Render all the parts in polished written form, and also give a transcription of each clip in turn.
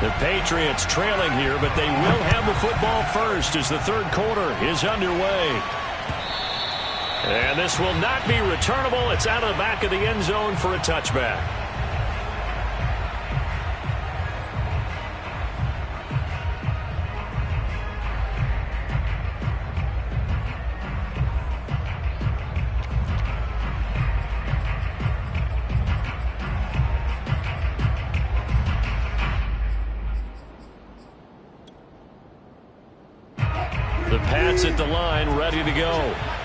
The Patriots trailing here, but they will have the football first as the third quarter is underway. And this will not be returnable. It's out of the back of the end zone for a touchback. The Pats at the line, ready to go.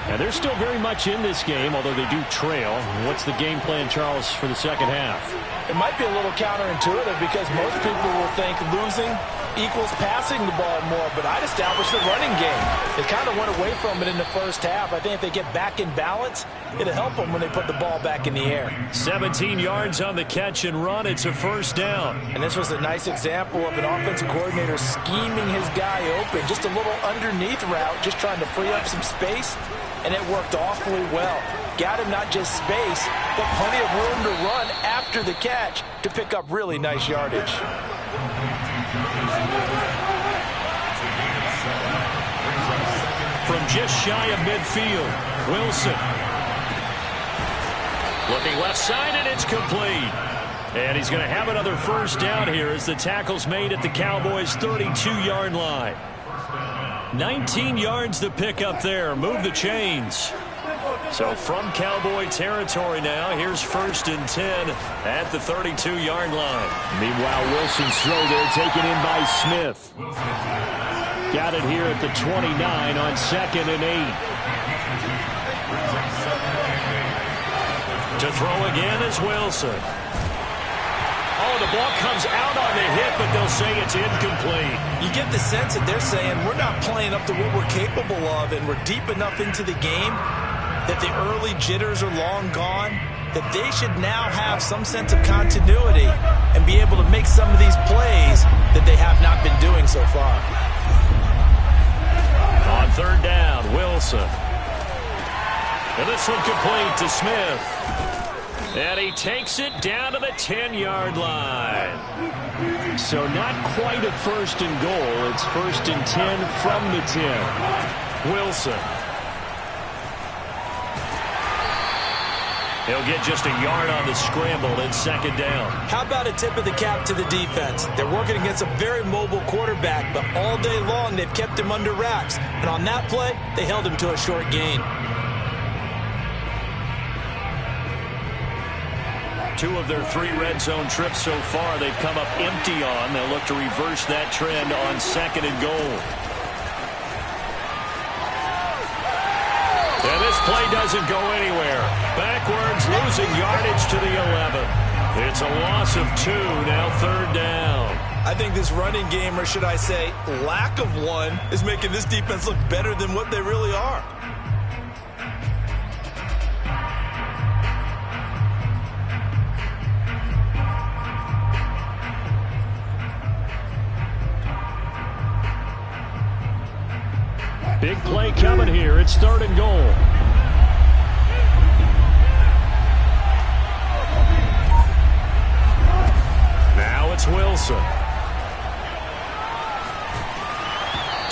And they're still very much in this game, although they do trail. What's the game plan, Charles, for the second half? It might be a little counterintuitive because most people will think losing equals passing the ball more, but I'd establish the running game. They kind of went away from it in the first half. I think if they get back in balance, it'll help them when they put the ball back in the air. 17 yards on the catch and run. It's a first down. And this was a nice example of an offensive coordinator scheming his guy open. Just a little underneath route, just trying to free up some space, and it worked awfully well. Got him not just space, but plenty of room to run after the catch to pick up really nice yardage. From just shy of midfield, Wilson. Looking left side, and it's complete. And he's going to have another first down here as the tackle's made at the Cowboys' 32-yard line. 19 yards to pick up there. Move the chains. So from Cowboy territory now, here's 1st and 10 at the 32-yard line. Meanwhile, Wilson's throw there taken in by Smith. Got it here at the 29 on 2nd and 8. To throw again is Wilson. Oh, the ball comes out on the hit, but they'll say it's incomplete. You get the sense that they're saying we're not playing up to what we're capable of, and we're deep enough into the game that the early jitters are long gone, that they should now have some sense of continuity and be able to make some of these plays that they have not been doing so far. On 3rd down, Wilson. And this one complete to Smith. And he takes it down to the 10-yard line. So not quite a 1st and goal. It's 1st and 10 from the 10. Wilson. He'll get just a yard on the scramble and 2nd down. How about a tip of the cap to the defense? They're working against a very mobile quarterback, but all day long they've kept him under wraps. And on that play, they held him to a short gain. 2 of their 3 red zone trips so far they've come up empty on. They'll look to reverse that trend on 2nd and goal. And this play doesn't go anywhere. Backwards, losing yardage to the 11. It's a loss of 2, now 3rd down. I think this running game, or should I say lack of one, is making this defense look better than what they really are. Big play coming here. It's 3rd and goal. Now it's Wilson.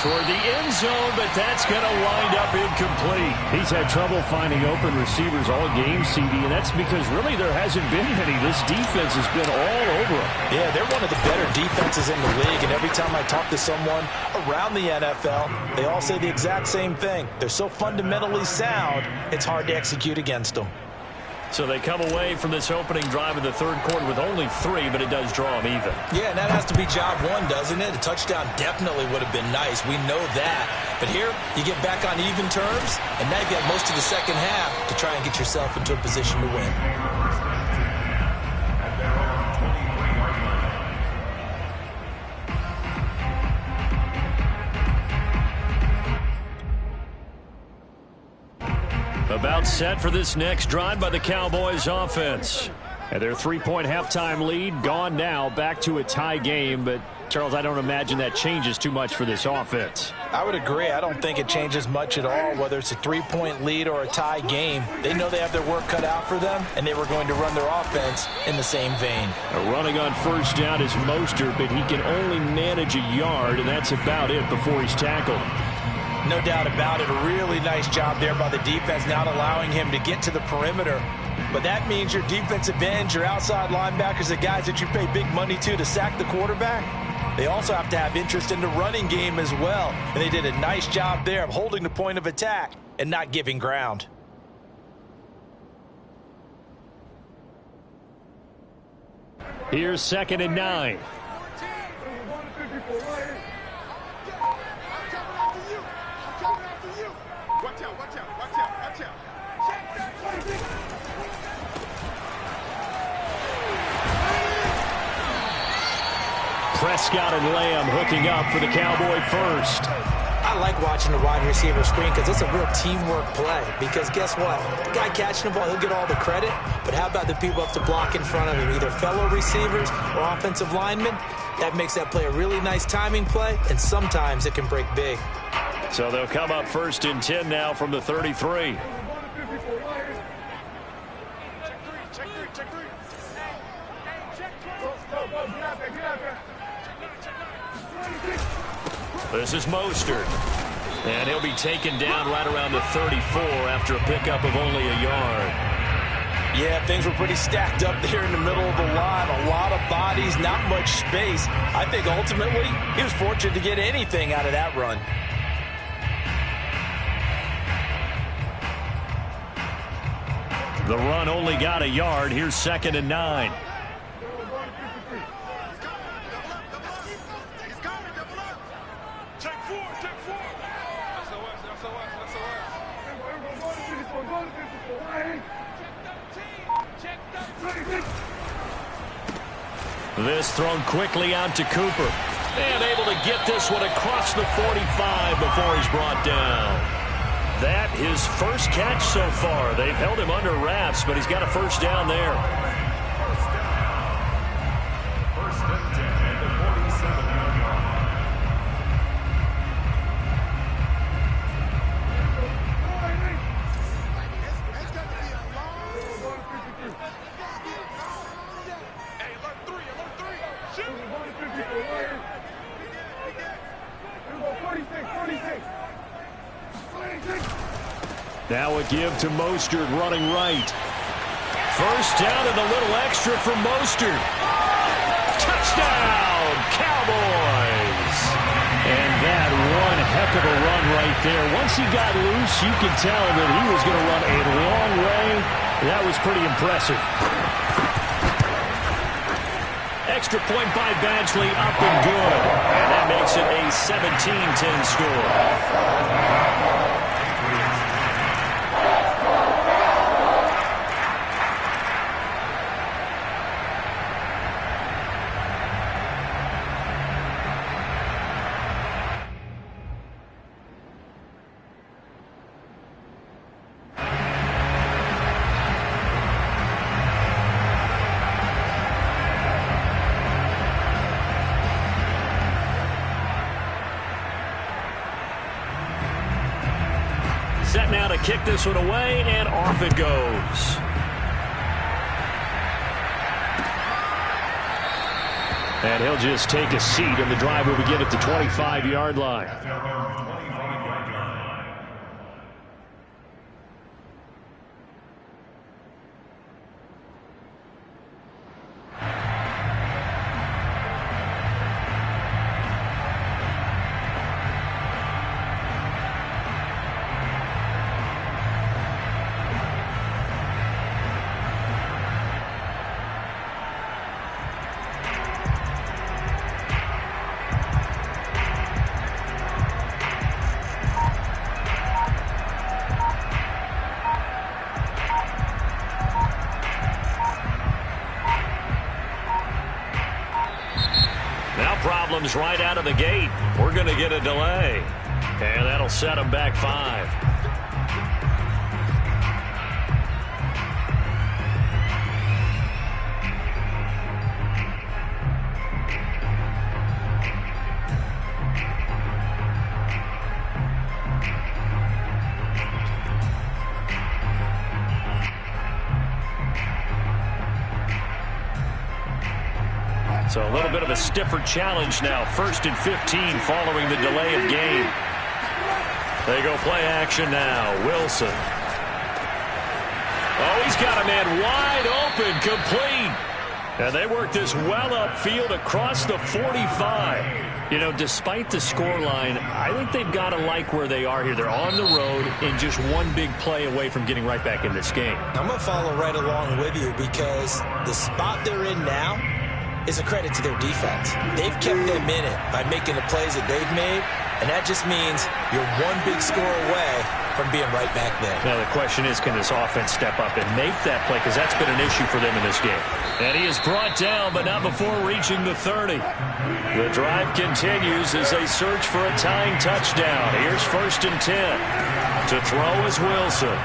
Toward the end zone, but that's going to wind up incomplete. He's had trouble finding open receivers all game, CD, and that's because really there hasn't been many. This defense has been all over him. Yeah, they're one of the better defenses in the league, and every time I talk to someone around the NFL, they all say the exact same thing. They're so fundamentally sound, it's hard to execute against them. So they come away from this opening drive in the 3rd quarter with only 3, but it does draw them even. Yeah, and that has to be job 1, doesn't it? A touchdown definitely would have been nice. We know that. But here, you get back on even terms, and now you've got most of the second half to try and get yourself into a position to win. About set for this next drive by the Cowboys offense. And their 3-point halftime lead gone now, back to a tie game, but Charles, I don't imagine that changes too much for this offense. I would agree. I don't think it changes much at all, whether it's a 3-point lead or a tie game. They know they have their work cut out for them, and they were going to run their offense in the same vein. Running on first down is Mostert, but he can only manage a yard, and that's about it before he's tackled. No doubt about it. A really nice job there by the defense, not allowing him to get to the perimeter. But that means your defensive ends, your outside linebackers, the guys that you pay big money to sack the quarterback, they also have to have interest in the running game as well. And they did a nice job there of holding the point of attack and not giving ground. Here's 2nd and 9. Prescott and Lamb hooking up for the Cowboy first. I like watching the wide receiver screen because it's a real teamwork play. Because guess what? The guy catching the ball, he'll get all the credit. But how about the people up to block in front of him, either fellow receivers or offensive linemen? That makes that play a really nice timing play, and sometimes it can break big. So they'll come up 1st and 10 now from the 33. This is Mostert. And he'll be taken down right around the 34 after a pickup of only a yard. Yeah, things were pretty stacked up there in the middle of the line. A lot of bodies, not much space. I think ultimately he was fortunate to get anything out of that run. The run only got a yard. Here's 2nd and 9. This thrown quickly out to Cooper. And able to get this one across the 45 before he's brought down. That his first catch so far. They've held him under wraps, but he's got a first down there. First and 10 at the 47-yard line. Now a give to Mostert running right. First down and a little extra for Mostert. Touchdown, Cowboys! And that one heck of a run right there. Once he got loose, you could tell that he was going to run a long way. That was pretty impressive. Extra point by Badgley, up and good. And that makes it a 17-10 score. Set now to kick this one away, and off it goes. And he'll just take a seat, and the drive will begin at the 25-yard line. Problems right out of the gate. We're going to get a delay. And that'll set them back 5. So a little bit of a stiffer challenge now. 1st and 15 following the delay of game. They go play action now. Wilson. Oh, he's got a man wide open, complete. And they work this well upfield across the 45. You know, despite the scoreline, I think they've got to like where they are here. They're on the road and just one big play away from getting right back in this game. I'm going to follow right along with you because the spot they're in now is a credit to their defense. They've kept them in it by making the plays that they've made, and that just means you're one big score away from being right back there. Now the question is, can this offense step up and make that play? Because that's been an issue for them in this game. And he is brought down, but not before reaching the 30. The drive continues as they search for a tying touchdown. Here's 1st and 10. To throw is Wilson.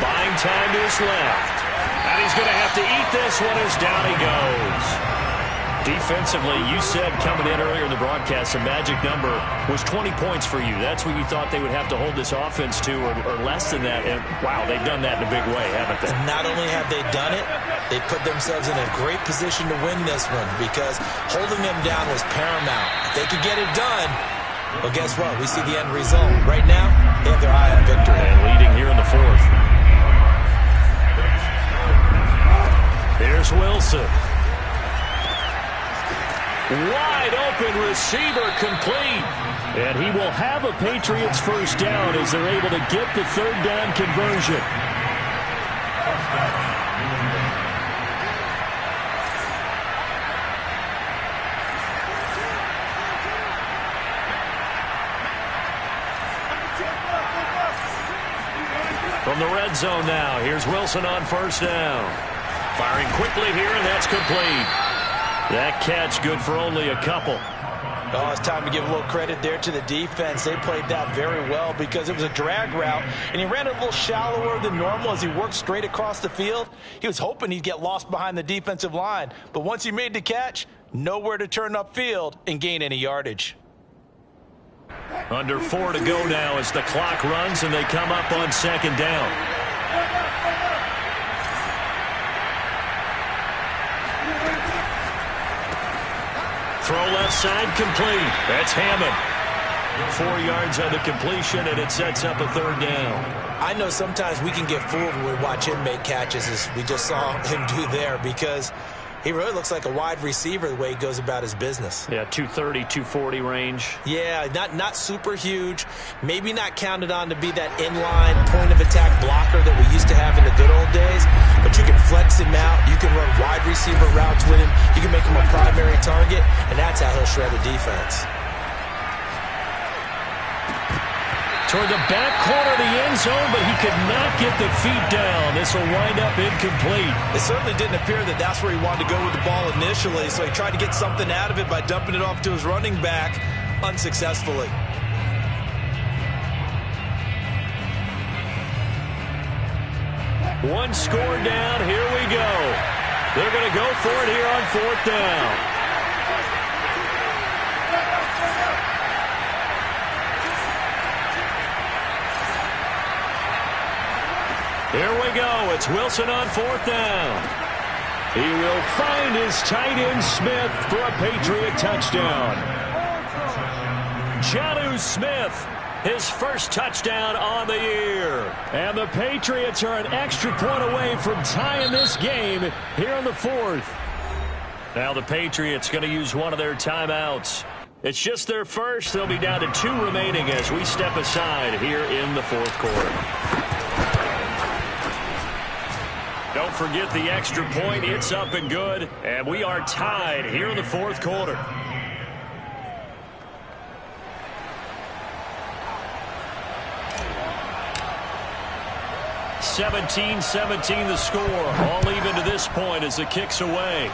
Buying time to his left. And he's going to have to eat this one as down he goes. Defensively, you said coming in earlier in the broadcast, the magic number was 20 points for you. That's what you thought they would have to hold this offense to, or less than that. And, wow, they've done that in a big way, haven't they? Not only have they done it, they put themselves in a great position to win this one because holding them down was paramount. If they could get it done, well, guess what? We see the end result. Right now, they have their eye on victory. And leading here in the 4th. Here's Wilson. Wide open receiver, complete. And he will have a Patriots first down as they're able to get the 3rd down conversion. From the red zone now, here's Wilson on 1st down. Firing quickly here, and that's complete. That catch good for only a couple. Oh, it's time to give a little credit there to the defense. They played that very well because it was a drag route, and he ran a little shallower than normal as he worked straight across the field. He was hoping he'd get lost behind the defensive line, but once he made the catch, nowhere to turn upfield and gain any yardage. Under 4 to go now as the clock runs, and they come up on 2nd down. Throw left side, complete. That's Hammond. 4 yards on the completion, and it sets up a 3rd down. I know sometimes we can get fooled when we watch him make catches, as we just saw him do there, because he really looks like a wide receiver the way he goes about his business. Yeah, 230, 240 range. Yeah, not super huge. Maybe not counted on to be that inline point-of-attack blocker that we used to have in the good old days. But you can flex him out. You can run wide receiver routes with him. You can make him a primary target, and that's how he'll shred the defense. Toward the back corner of the end zone, but he could not get the feet down. This will wind up incomplete. It certainly didn't appear that that's where he wanted to go with the ball initially, so he tried to get something out of it by dumping it off to his running back unsuccessfully. One score down. Here we go. They're going to go for it here on 4th down. Here we go. It's Wilson on 4th down. He will find his tight end Smith for a Patriot touchdown. Jonnu Smith, his first touchdown on the year. And the Patriots are an extra point away from tying this game here in the 4th. Now the Patriots going to use one of their timeouts. It's just their first. They'll be down to 2 remaining as we step aside here in the 4th quarter. Don't forget the extra point. It's up and good. And we are tied here in the 4th quarter. (17-17) the score. All even to this point as the kick's away.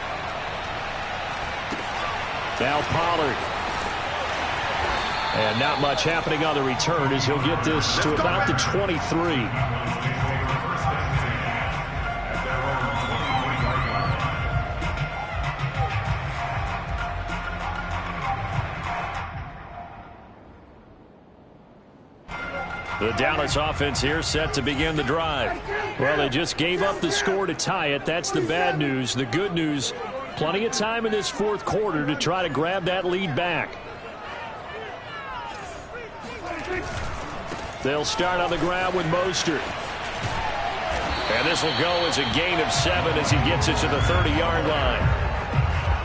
Now Pollard. And not much happening on the return as he'll get this to about the 23. The Dallas offense here set to begin the drive. Well, they just gave up the score to tie it. That's the bad news. The good news, plenty of time in this fourth quarter to try to grab that lead back. They'll start on the ground with Mostert. And this will go as a gain of 7 as he gets it to the 30-yard line.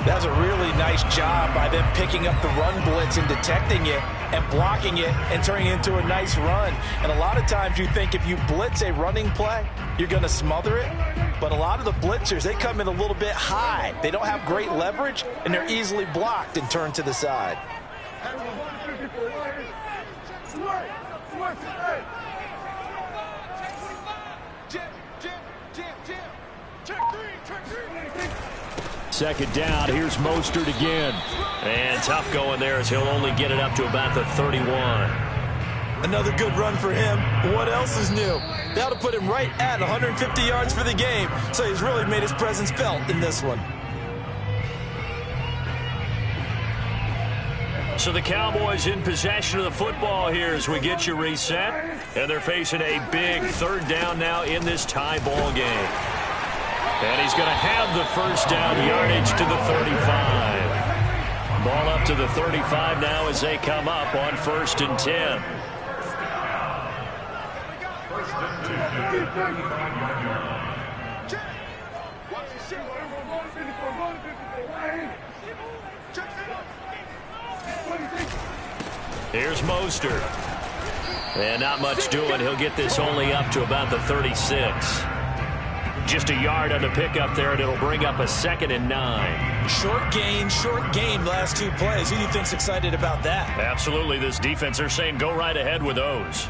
That was a really nice job by them picking up the run blitz and detecting it and blocking it and turning it into a nice run. And a lot of times you think if you blitz a running play, you're going to smother it. But a lot of the blitzers, they come in a little bit high. They don't have great leverage, and they're easily blocked and turned to the side. Second down, here's Mostert again. And tough going there as he'll only get it up to about the 31. Another good run for him. What else is new? That'll put him right at 150 yards for the game. So he's really made his presence felt in this one. So the Cowboys in possession of the football here as we get you reset. And they're facing a big third down now in this tie ball game. And he's going to have the first down, yardage to the 35. Ball up to the 35 now as they come up on 1st and 10. Here's Mostert. And not much doing. He'll get this only up to about the 36. Just a yard on the pickup there, and it'll bring up a 2nd and 9. Short gain last 2 plays. Who do you think's excited about that? Absolutely. This defense, they're saying go right ahead with those.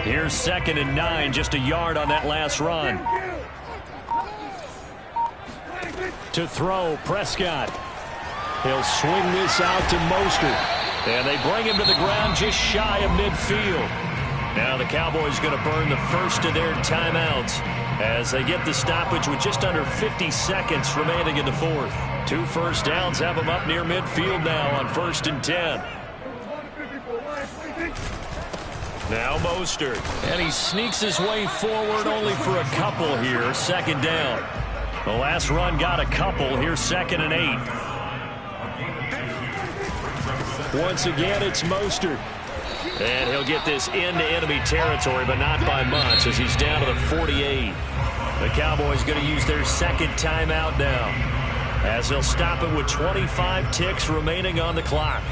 Here's 2nd and 9, just a yard on that last run. To throw, Prescott. He'll swing this out to Mostert. And they bring him to the ground just shy of midfield. Now the Cowboys going to burn the first of their timeouts as they get the stoppage with just under 50 seconds remaining in the fourth. 2 first downs have them up near midfield now on 1st and 10. Now Mostert. And he sneaks his way forward only for a couple here. 2nd down. The last run got a couple. Here's 2nd and 8. Once again, it's Mostert. And he'll get this into enemy territory, but not by much as he's down to the 48. The Cowboys going to use their 2nd timeout now as they'll stop it with 25 ticks remaining on the clock.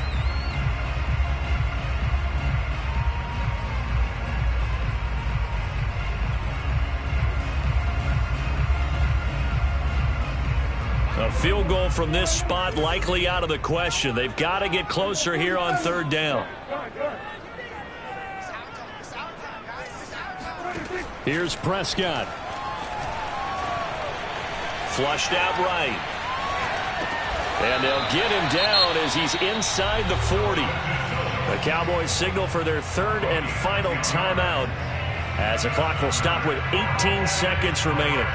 A field goal from this spot likely out of the question. They've got to get closer here on 3rd down. Here's Prescott. Flushed out right. And they'll get him down as he's inside the 40. The Cowboys signal for their 3rd and final timeout as the clock will stop with 18 seconds remaining.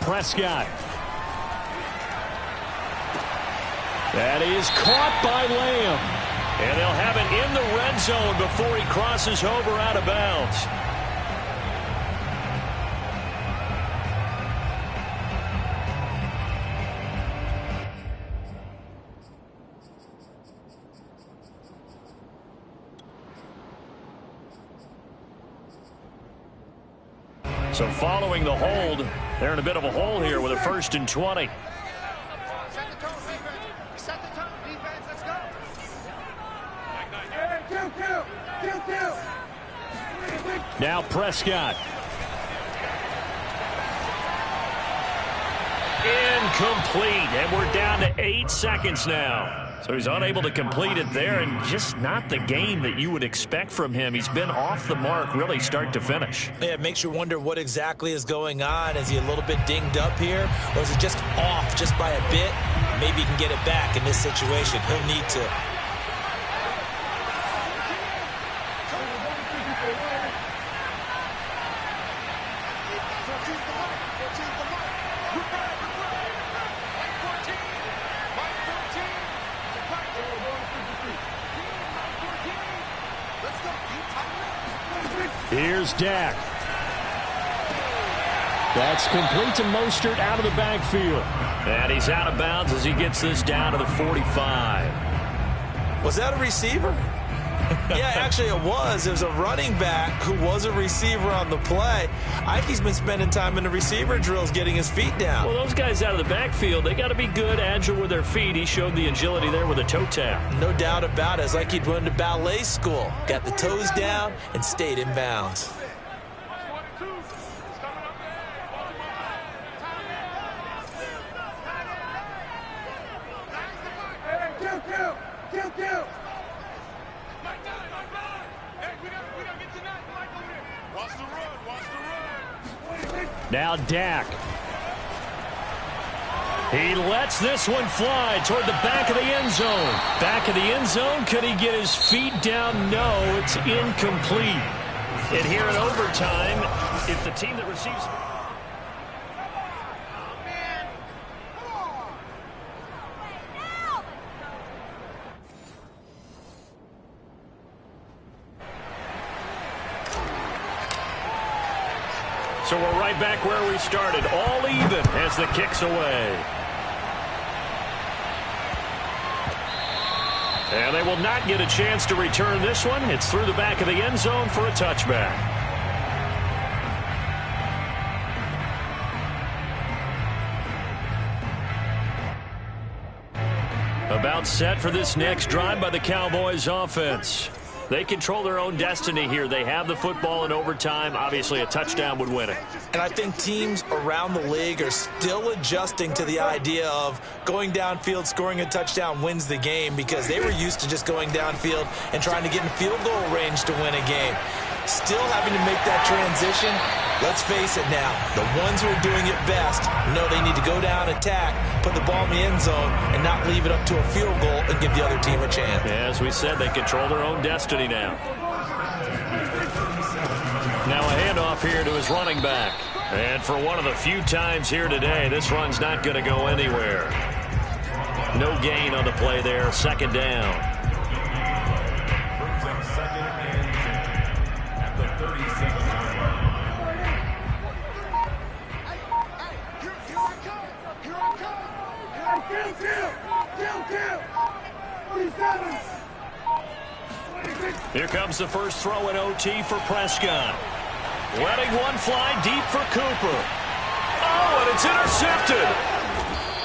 Prescott. That is caught by Lamb. And they'll have it in the red zone before he crosses over out of bounds. So following the hold, they're in a bit of a hole here with a 1st and 20. Set the tone, defense, let's go. Now Prescott. Incomplete, and we're down to 8 seconds now. So he's unable to complete it there, and just not the game that you would expect from him. He's been off the mark really start to finish. Yeah, it makes you wonder what exactly is going on. Is he a little bit dinged up here, or is it just off just by a bit? Maybe he can get it back in this situation. He'll need to. Here's Dak. That's complete to Mostert out of the backfield. And he's out of bounds as he gets this down to the 45. Was that a receiver? Yeah, actually it was. It was a running back who was a receiver on the play. I think he's been spending time in the receiver drills getting his feet down. Well, those guys out of the backfield, they got to be good, agile with their feet. He showed the agility there with a toe tap. No doubt about it. It's like he'd went to ballet school. Got the toes down and stayed in bounds. Now Dak. He lets this one fly toward the back of the end zone. Back of the end zone. Could he get his feet down? No, it's incomplete. And here in overtime, if the team that receives... So we're right back where we started, all even as the kick's away. And they will not get a chance to return this one. It's through the back of the end zone for a touchback. About set for this next drive by the Cowboys offense. They control their own destiny here. They have the football in overtime. Obviously, a touchdown would win it. And I think teams around the league are still adjusting to the idea of going downfield, scoring a touchdown wins the game, because they were used to just going downfield and trying to get in field goal range to win a game. Still having to make that transition. Let's face it now, the ones who are doing it best know they need to go down, attack, put the ball in the end zone, and not leave it up to a field goal and give the other team a chance. As we said, they control their own destiny now. Now a handoff here to his running back. And for one of the few times here today, this run's not going to go anywhere. No gain on the play there, second down. Here comes the first throw in OT for Prescott. Letting one fly deep for Cooper. Oh, and it's intercepted.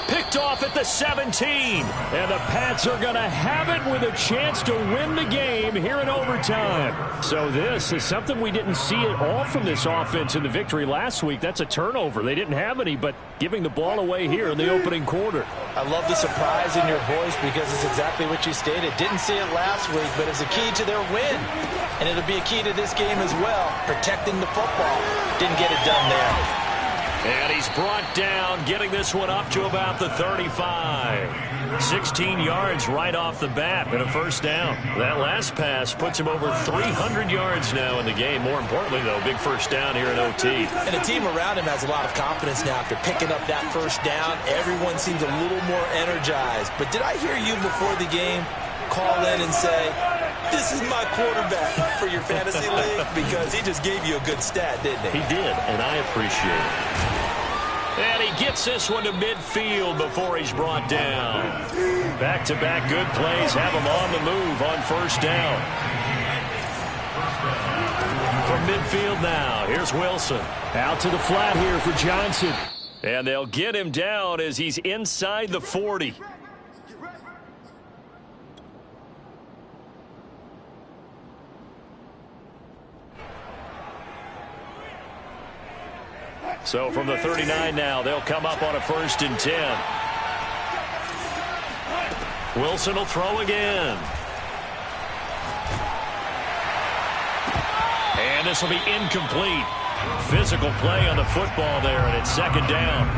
Picked off at the 17. And the Pats are going to have it with a chance to win the game here in overtime. So this is something we didn't see at all from this offense in the victory last week. That's a turnover. They didn't have any, but giving the ball away here in the opening quarter. I love the surprise in your voice, because it's exactly what you stated. Didn't see it last week, but it's a key to their win. And it'll be a key to this game as well, protecting the football. Didn't get it done there. And he's brought down, getting this one up to about the 35. 16 yards right off the bat and a first down. That last pass puts him over 300 yards now in the game. More importantly, though, big first down here in OT. And the team around him has a lot of confidence now after picking up that first down. Everyone seems a little more energized. But did I hear you before the game call in and say, this is my quarterback for your fantasy league? Because he just gave you a good stat, didn't he? He did, and I appreciate it. And he gets this one to midfield before he's brought down. Back-to-back good plays have him on the move on first down. From midfield now, here's Wilson. Out to the flat here for Johnson. And they'll get him down as he's inside the 40. So from the 39 now, they'll come up on a 1st and 10. Wilson will throw again. And this will be incomplete. Physical play on the football there, and it's second down.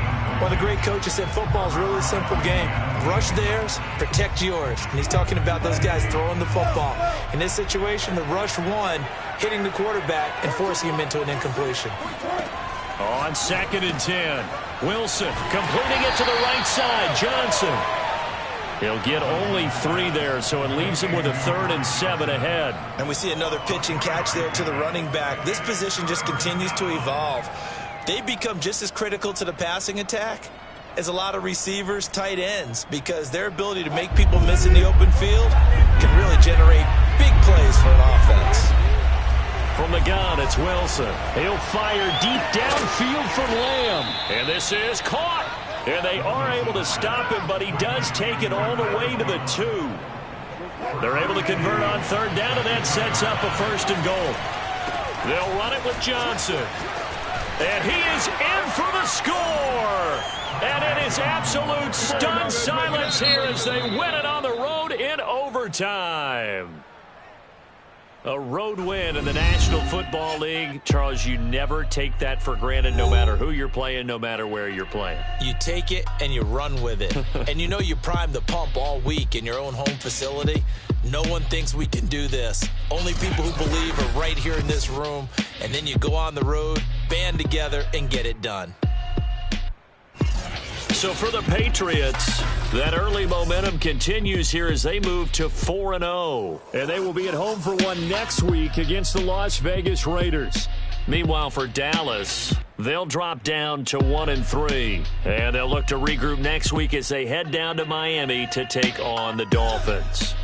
Well, the great coach has said football is really a simple game. Rush theirs, protect yours. And he's talking about those guys throwing the football. In this situation, the rush one, hitting the quarterback and forcing him into an incompletion. On 2nd and 10, Wilson completing it to the right side. Johnson. He'll get only 3 there, so it leaves him with a 3rd and 7 ahead. And we see another pitch and catch there to the running back. This position just continues to evolve. They become just as critical to the passing attack as a lot of receivers, tight ends, because their ability to make people miss in the open field can really generate big plays for an offense. From the gun, it's Wilson. He'll fire deep downfield from Lamb. And this is caught. And they are able to stop him, but he does take it all the way to the 2. They're able to convert on 3rd down, and that sets up a 1st and goal. They'll run it with Johnson. And he is in for the score. And it is absolute stunned silence here as they win it on the road in overtime. A road win in the National Football League. Charles, you never take that for granted no matter who you're playing, no matter where you're playing. You take it and you run with it. And you know you primed the pump all week in your own home facility. No one thinks we can do this. Only people who believe are right here in this room. And then you go on the road, band together, and get it done. So for the Patriots, that early momentum continues here as they move to 4-0. And they will be at home for one next week against the Las Vegas Raiders. Meanwhile, for Dallas, they'll drop down to 1-3. And they'll look to regroup next week as they head down to Miami to take on the Dolphins.